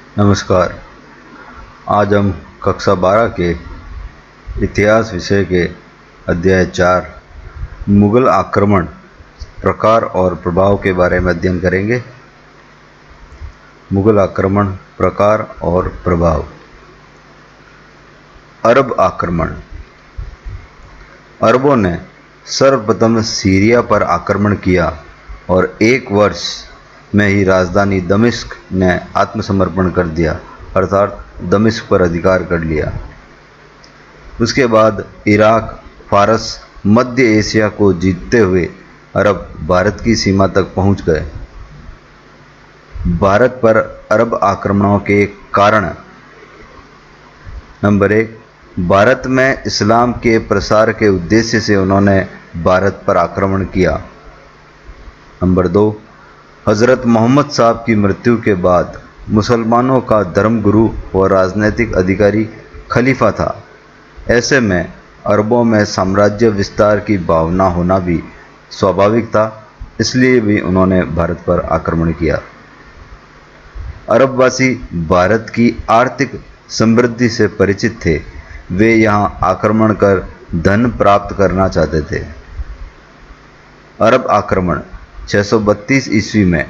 नमस्कार। आज हम कक्षा 12 के इतिहास विषय के अध्याय 4 मुगल आक्रमण प्रकार और प्रभाव के बारे में अध्ययन करेंगे। मुगल आक्रमण प्रकार और प्रभाव। अरब आक्रमण। अरबों ने सर्वप्रथम सीरिया पर आक्रमण किया और एक वर्ष में ही राजधानी दमिश्क ने आत्मसमर्पण कर दिया, अर्थात दमिश्क पर अधिकार कर लिया। उसके बाद इराक, फारस, मध्य एशिया को जीतते हुए अरब भारत की सीमा तक पहुंच गए। भारत पर अरब आक्रमणों के कारण। नंबर 1, भारत में इस्लाम के प्रसार के उद्देश्य से उन्होंने भारत पर आक्रमण किया। नंबर 2, हज़रत मोहम्मद साहब की मृत्यु के बाद मुसलमानों का धर्मगुरु व राजनीतिक अधिकारी खलीफा था। ऐसे में अरबों में साम्राज्य विस्तार की भावना होना भी स्वाभाविक था, इसलिए भी उन्होंने भारत पर आक्रमण किया। अरबवासी भारत की आर्थिक समृद्धि से परिचित थे। वे यहाँ आक्रमण कर धन प्राप्त करना चाहते थे। अरब आक्रमण 632 ईस्वी में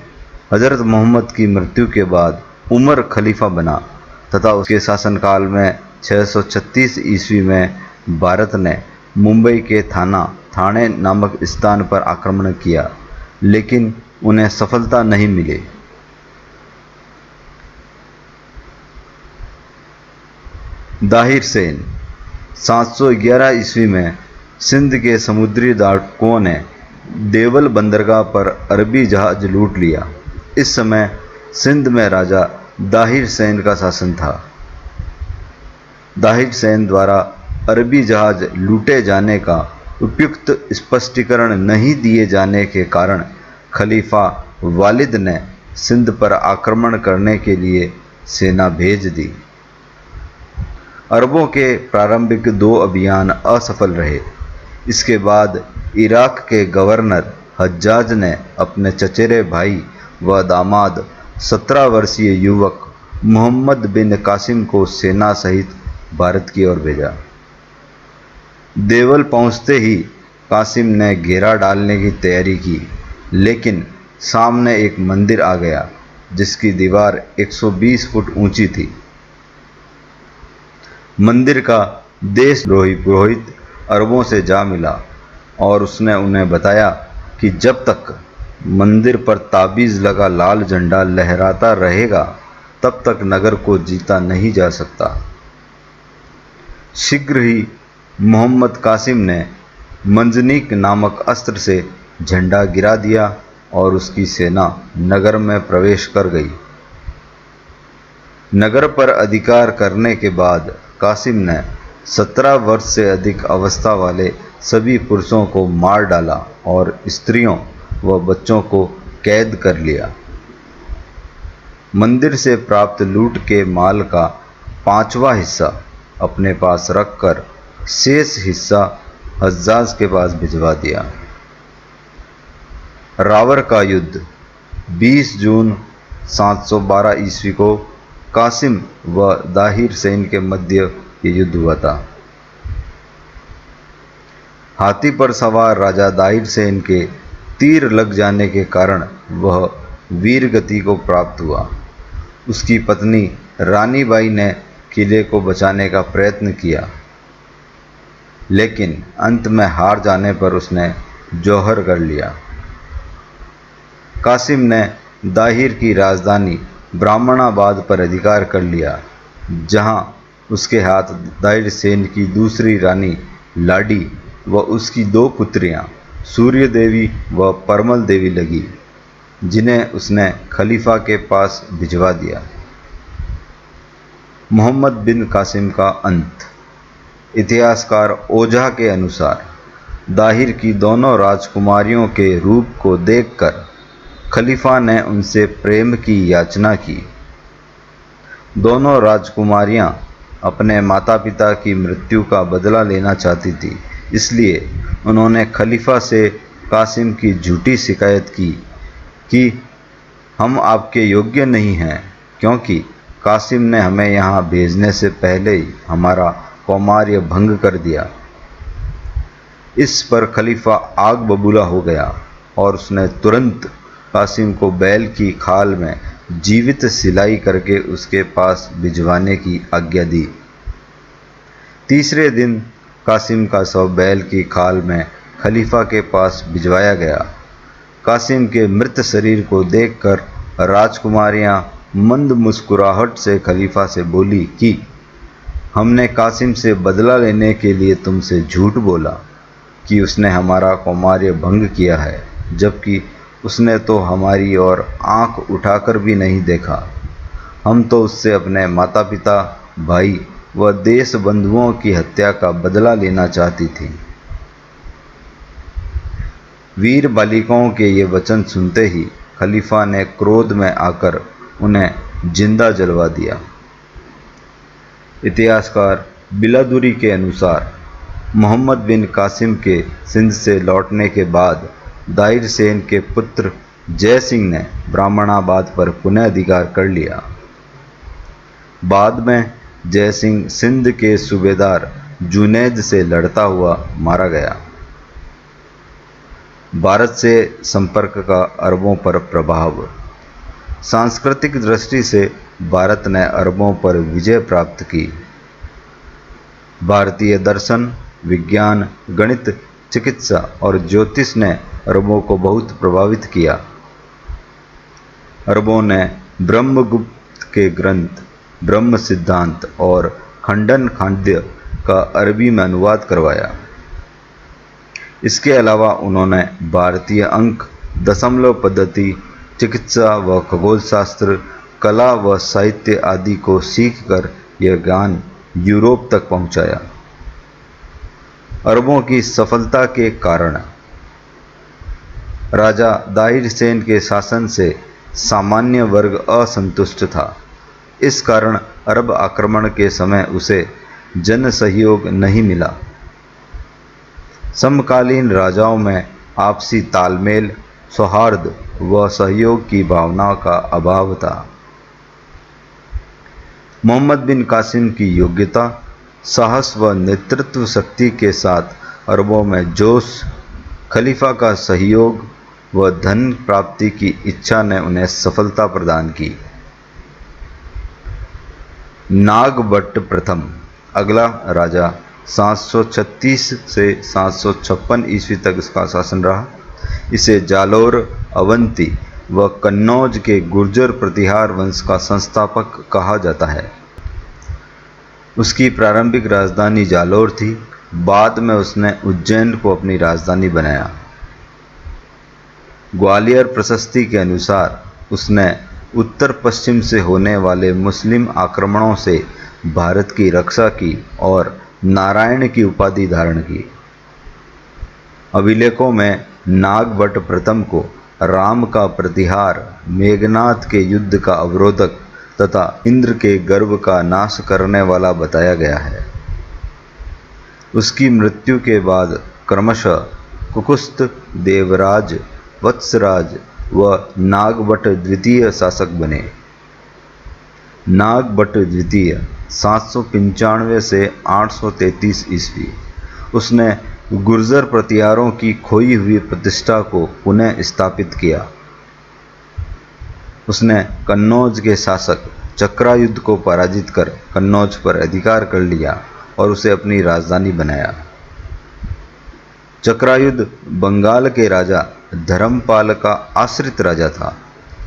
हज़रत मोहम्मद की मृत्यु के बाद उमर खलीफा बना तथा उसके शासनकाल में 636 ईस्वी में भारत ने मुंबई के थाने नामक स्थान पर आक्रमण किया, लेकिन उन्हें सफलता नहीं मिली। दाहिर सेन 711 ईस्वी में सिंध के समुद्री डाकुओं ने देवल बंदरगाह पर अरबी जहाज लूट लिया। इस समय सिंध में राजा दाहिर सेन का शासन था। दाहिर सेन द्वारा अरबी जहाज लूटे जाने का उपयुक्त स्पष्टीकरण नहीं दिए जाने के कारण खलीफा वालिद ने सिंध पर आक्रमण करने के लिए सेना भेज दी। अरबों के प्रारंभिक 2 अभियान असफल रहे। इसके बाद इराक के गवर्नर हज्जाज ने अपने चचेरे भाई व दामाद 17 वर्षीय युवक मोहम्मद बिन कासिम को सेना सहित भारत की ओर भेजा। देवल पहुंचते ही कासिम ने घेरा डालने की तैयारी की, लेकिन सामने एक मंदिर आ गया जिसकी दीवार 120 फुट ऊंची थी। मंदिर का देशद्रोही पुरोहित अरबों से जा मिला और उसने उन्हें बताया कि जब तक मंदिर पर ताबीज़ लगा लाल झंडा लहराता रहेगा तब तक नगर को जीता नहीं जा सकता। शीघ्र ही मोहम्मद कासिम ने मंजनीक नामक अस्त्र से झंडा गिरा दिया और उसकी सेना नगर में प्रवेश कर गई। नगर पर अधिकार करने के बाद कासिम ने 17 वर्ष से अधिक अवस्था वाले सभी पुरुषों को मार डाला और स्त्रियों व बच्चों को कैद कर लिया। मंदिर से प्राप्त लूट के माल का 5वां हिस्सा अपने पास रखकर शेष हिस्सा हज्जाज के पास भिजवा दिया। रावर का युद्ध 20 जून 712 ईस्वी को कासिम व दाहिर सेन के मध्य ये युद्ध हुआ था। हाथी पर सवार राजा दाहिर सेन के तीर लग जाने के कारण वह वीर गति को प्राप्त हुआ। उसकी पत्नी रानी बाई ने किले को बचाने का प्रयत्न किया, लेकिन अंत में हार जाने पर उसने जौहर कर लिया। कासिम ने दाहिर की राजधानी ब्राह्मणाबाद पर अधिकार कर लिया, जहां उसके हाथ दाहिर सेन की दूसरी रानी लाडी व उसकी 2 पुत्रियां सूर्य देवी व परमल देवी लगी, जिन्हें उसने खलीफा के पास भिजवा दिया। मोहम्मद बिन कासिम का अंत। इतिहासकार ओझा के अनुसार दाहिर की दोनों राजकुमारियों के रूप को देखकर खलीफा ने उनसे प्रेम की याचना की। दोनों राजकुमारियां अपने माता पिता की मृत्यु का बदला लेना चाहती थी, इसलिए उन्होंने खलीफा से कासिम की झूठी शिकायत की कि हम आपके योग्य नहीं हैं, क्योंकि कासिम ने हमें यहाँ भेजने से पहले ही हमारा कौमार्य भंग कर दिया। इस पर खलीफा आग बबूला हो गया और उसने तुरंत कासिम को बैल की खाल में जीवित सिलाई करके उसके पास भिजवाने की आज्ञा दी। तीसरे दिन कासिम का शव बैल की खाल में खलीफा के पास भिजवाया गया। कासिम के मृत शरीर को देखकर राजकुमारियां मंद मुस्कुराहट से खलीफा से बोली कि हमने कासिम से बदला लेने के लिए तुमसे झूठ बोला कि उसने हमारा कौमार्य भंग किया है, जबकि उसने तो हमारी ओर आंख उठाकर भी नहीं देखा। हम तो उससे अपने माता पिता, भाई व देश बंधुओं की हत्या का बदला लेना चाहती थी। वीर बालिकाओं के ये वचन सुनते ही खलीफा ने क्रोध में आकर उन्हें जिंदा जलवा दिया। इतिहासकार बिलादुरी के अनुसार मोहम्मद बिन कासिम के सिंध से लौटने के बाद दाहिर सेन के पुत्र जय सिंह ने ब्राह्मणाबाद पर पुनः अधिकार कर लिया। बाद में जय सिंह सिंध के सूबेदार जुनैद से लड़ता हुआ मारा गया। भारत से संपर्क का अरबों पर प्रभाव। सांस्कृतिक दृष्टि से भारत ने अरबों पर विजय प्राप्त की। भारतीय दर्शन, विज्ञान, गणित, चिकित्सा और ज्योतिष ने अरबों को बहुत प्रभावित किया। अरबों ने ब्रह्मगुप्त के ग्रंथ ब्रह्म सिद्धांत और खंडन खांड्य का अरबी में अनुवाद करवाया। इसके अलावा उन्होंने भारतीय अंक, दशमलव पद्धति, चिकित्सा व खगोलशास्त्र, कला व साहित्य आदि को सीखकर यह ज्ञान यूरोप तक पहुंचाया। अरबों की सफलता के कारण राजा दाहिर सेन के शासन से सामान्य वर्ग असंतुष्ट था। इस कारण अरब आक्रमण के समय उसे जन सहयोग नहीं मिला। समकालीन राजाओं में आपसी तालमेल, सौहार्द व सहयोग की भावना का अभाव था। मोहम्मद बिन कासिम की योग्यता, साहस व नेतृत्व शक्ति के साथ अरबों में जोश, खलीफा का सहयोग व धन प्राप्ति की इच्छा ने उन्हें सफलता प्रदान की। नागभट्ट प्रथम अगला राजा 736 से 756 ईस्वी तक इसका शासन रहा। इसे जालोर, अवंती व कन्नौज के गुर्जर प्रतिहार वंश का संस्थापक कहा जाता है। उसकी प्रारंभिक राजधानी जालोर थी। बाद में उसने उज्जैन को अपनी राजधानी बनाया। ग्वालियर प्रशस्ति के अनुसार उसने उत्तर पश्चिम से होने वाले मुस्लिम आक्रमणों से भारत की रक्षा की और नारायण की उपाधि धारण की। अभिलेखों में नागभट्ट प्रथम को राम का प्रतिहार, मेघनाथ के युद्ध का अवरोधक तथा इंद्र के गर्व का नाश करने वाला बताया गया है। उसकी मृत्यु के बाद क्रमशः कुकुस्त, देवराज, वत्सराज व नागभट्ट द्वितीय शासक बने। नागभट्ट द्वितीय 795 से 833 ईस्वी। उसने गुर्जर प्रतिहारों की खोई हुई प्रतिष्ठा को पुनः स्थापित किया। उसने कन्नौज के शासक चक्रायुध को पराजित कर कन्नौज पर अधिकार कर लिया और उसे अपनी राजधानी बनाया। चक्रायुध बंगाल के राजा धर्मपाल का आश्रित राजा था,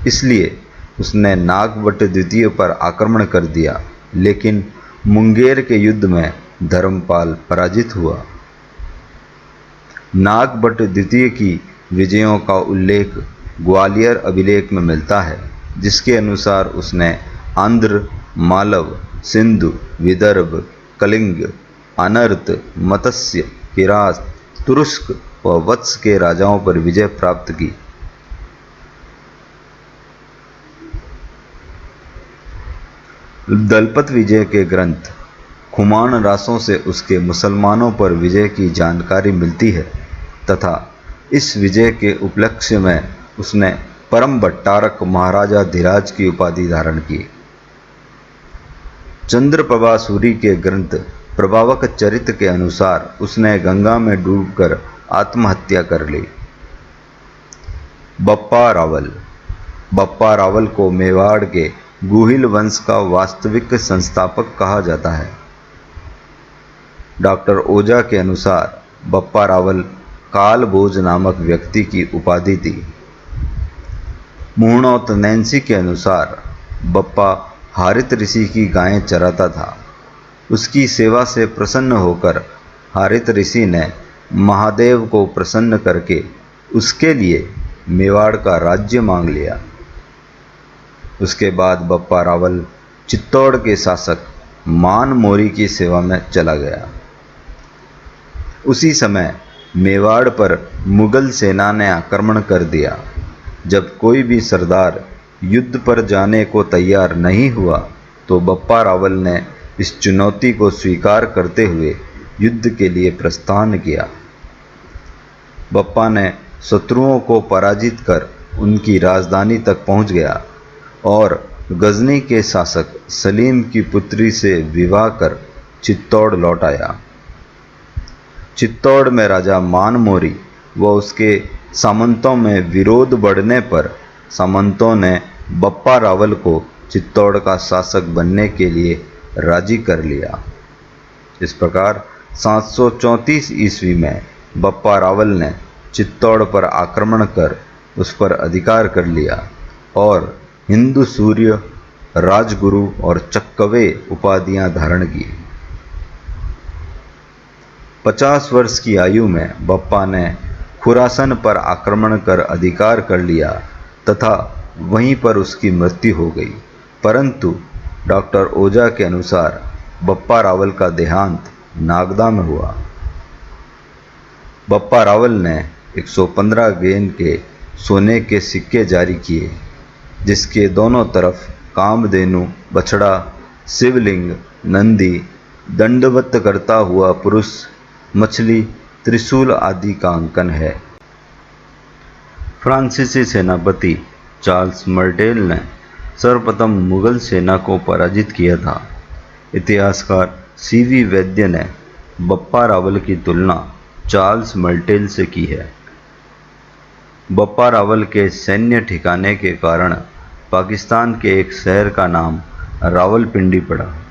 इसलिए उसने नागभट्ट द्वितीय पर आक्रमण कर दिया, लेकिन मुंगेर के युद्ध में धर्मपाल पराजित हुआ। नागभट्ट द्वितीय की विजयों का उल्लेख ग्वालियर अभिलेख में मिलता है, जिसके अनुसार उसने आंध्र, मालव, सिंधु, विदर्भ, कलिंग, अनर्त, मत्स्य, किरात, तुरुष्क व वत्स के राजाओं पर विजय प्राप्त की। दलपत विजय के ग्रंथ खुमान रासों से उसके मुसलमानों पर विजय की जानकारी मिलती है तथा इस विजय के उपलक्ष्य में उसने परम भट्टारक महाराजा धीराज की उपाधि धारण की। चंद्रप्रभा सूरी के ग्रंथ प्रभावक चरित्र के अनुसार उसने गंगा में डूबकर आत्महत्या कर ली। बप्पा रावल को मेवाड़ के गुहिल वंश का वास्तविक संस्थापक कहा जाता है। डॉक्टर ओझा के अनुसार बप्पा रावल कालभोज नामक व्यक्ति की उपाधि थी। मुहणोत नैन्सी के अनुसार बप्पा हारित ऋषि की गायें चराता था। उसकी सेवा से प्रसन्न होकर हारित ऋषि ने महादेव को प्रसन्न करके उसके लिए मेवाड़ का राज्य मांग लिया। उसके बाद बप्पा रावल चित्तौड़ के शासक मान मोरी की सेवा में चला गया। उसी समय मेवाड़ पर मुगल सेना ने आक्रमण कर दिया। जब कोई भी सरदार युद्ध पर जाने को तैयार नहीं हुआ तो बप्पा रावल ने इस चुनौती को स्वीकार करते हुए युद्ध के लिए प्रस्थान किया। बप्पा ने शत्रुओं को पराजित कर उनकी राजधानी तक पहुंच गया और गजनी के शासक सलीम की पुत्री से विवाह कर चित्तौड़ लौट आया। चित्तौड़ में राजा मानमोरी व उसके सामंतों में विरोध बढ़ने पर सामंतों ने बप्पा रावल को चित्तौड़ का शासक बनने के लिए राजी कर लिया। इस प्रकार 734 ईस्वी में बप्पा रावल ने चित्तौड़ पर आक्रमण कर उस पर अधिकार कर लिया और हिंदू सूर्य, राजगुरु और चक्कवे उपाधियां धारण की। 50 वर्ष की आयु में बप्पा ने खुरासन पर आक्रमण कर अधिकार कर लिया तथा वहीं पर उसकी मृत्यु हो गई। परंतु डॉक्टर ओझा के अनुसार बप्पा रावल का देहांत नागदा में हुआ। बप्पा रावल ने 115 गेंद के सोने के सिक्के जारी किए, जिसके दोनों तरफ कामधेनु, बछड़ा, शिवलिंग, नंदी, दंडवत करता हुआ पुरुष, मछली, त्रिशूल आदि का अंकन है। फ्रांसीसी सेनापति चार्ल्स मर्टेल ने सर्वप्रथम मुगल सेना को पराजित किया था। इतिहासकार सीवी वैद्य ने बप्पा रावल की तुलना चार्ल्स मर्टेल से की है। बप्पा रावल के सैन्य ठिकाने के कारण पाकिस्तान के एक शहर का नाम रावलपिंडी पड़ा।